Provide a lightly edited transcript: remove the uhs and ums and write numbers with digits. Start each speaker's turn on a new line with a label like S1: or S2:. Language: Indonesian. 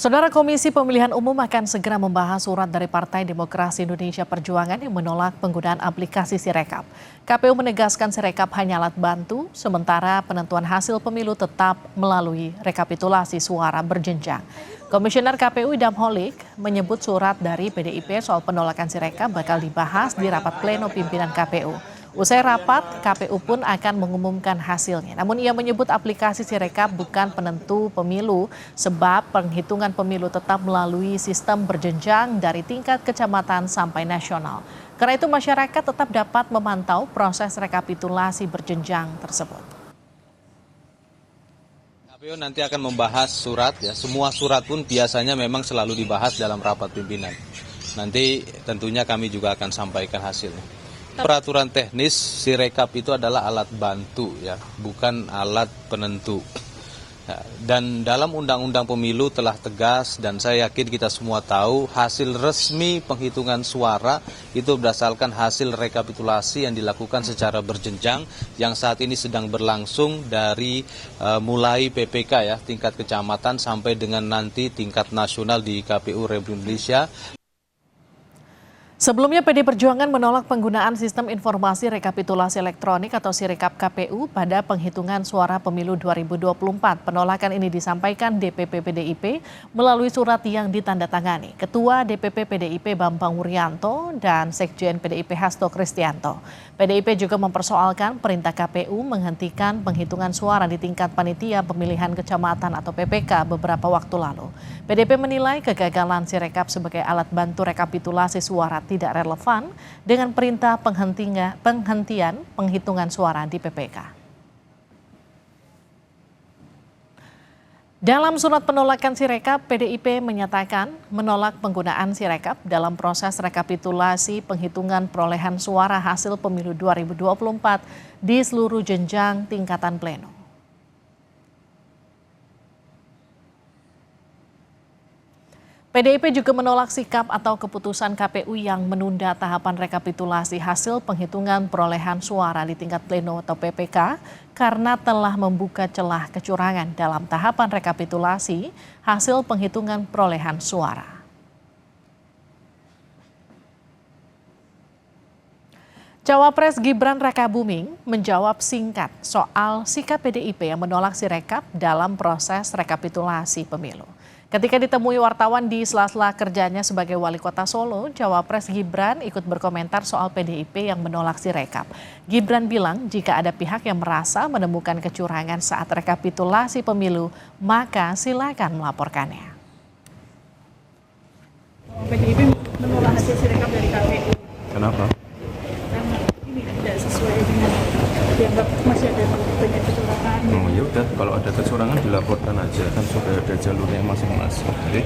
S1: Saudara Komisi Pemilihan Umum akan segera membahas surat dari Partai Demokrasi Indonesia Perjuangan yang menolak penggunaan aplikasi Sirekap. KPU menegaskan Sirekap hanya alat bantu, sementara penentuan hasil pemilu tetap melalui rekapitulasi suara berjenjang. Komisioner KPU Idam Holik menyebut surat dari PDIP soal penolakan Sirekap bakal dibahas di rapat pleno pimpinan KPU. Usai rapat, KPU pun akan mengumumkan hasilnya. Namun ia menyebut aplikasi Sirekap bukan penentu pemilu sebab penghitungan pemilu tetap melalui sistem berjenjang dari tingkat kecamatan sampai nasional. Karena itu masyarakat tetap dapat memantau proses rekapitulasi berjenjang tersebut.
S2: KPU nanti akan membahas surat ya, semua surat pun biasanya memang selalu dibahas dalam rapat pimpinan. Nanti tentunya kami juga akan sampaikan hasilnya. Peraturan teknis Sirekap itu adalah alat bantu ya, bukan alat penentu. Dan dalam Undang-Undang Pemilu telah tegas dan saya yakin kita semua tahu hasil resmi penghitungan suara itu berdasarkan hasil rekapitulasi yang dilakukan secara berjenjang yang saat ini sedang berlangsung dari mulai PPK ya, tingkat kecamatan sampai dengan nanti tingkat nasional di KPU Republik Indonesia.
S1: Sebelumnya PD Perjuangan menolak penggunaan sistem informasi rekapitulasi elektronik atau Sirekap KPU pada penghitungan suara pemilu 2024. Penolakan ini disampaikan DPP PDIP melalui surat yang ditandatangani Ketua DPP PDIP Bambang Wuryanto dan Sekjen PDIP Hasto Kristianto. PDIP juga mempersoalkan perintah KPU menghentikan penghitungan suara di tingkat panitia pemilihan kecamatan atau PPK beberapa waktu lalu. PDIP menilai kegagalan Sirekap sebagai alat bantu rekapitulasi suara tidak relevan dengan perintah penghentian penghitungan suara di PPK. Dalam surat penolakan Sirekap, PDIP menyatakan menolak penggunaan Sirekap dalam proses rekapitulasi penghitungan perolehan suara hasil pemilu 2024 di seluruh jenjang tingkatan pleno. PDIP juga menolak sikap atau keputusan KPU yang menunda tahapan rekapitulasi hasil penghitungan perolehan suara di tingkat pleno atau PPK karena telah membuka celah kecurangan dalam tahapan rekapitulasi hasil penghitungan perolehan suara. Cawapres Gibran Rakabuming menjawab singkat soal sikap PDIP yang menolak Sirekap dalam proses rekapitulasi pemilu. Ketika ditemui wartawan di sela-sela kerjanya sebagai wali kota Solo, Cawapres Gibran ikut berkomentar soal PDIP yang menolak Sirekap. Gibran bilang jika ada pihak yang merasa menemukan kecurangan saat rekapitulasi pemilu, maka silakan melaporkannya.
S3: PDIP menolak hasil Sirekap dari KPU.
S4: Kenapa?
S3: Karena ini tidak sesuai dengan dianggap masih ada banyak kecurangan.
S4: Oh ya udah, kalau ada kecurangan dilaporkan aja, kan sudah ada jalurnya masing-masing. Jadi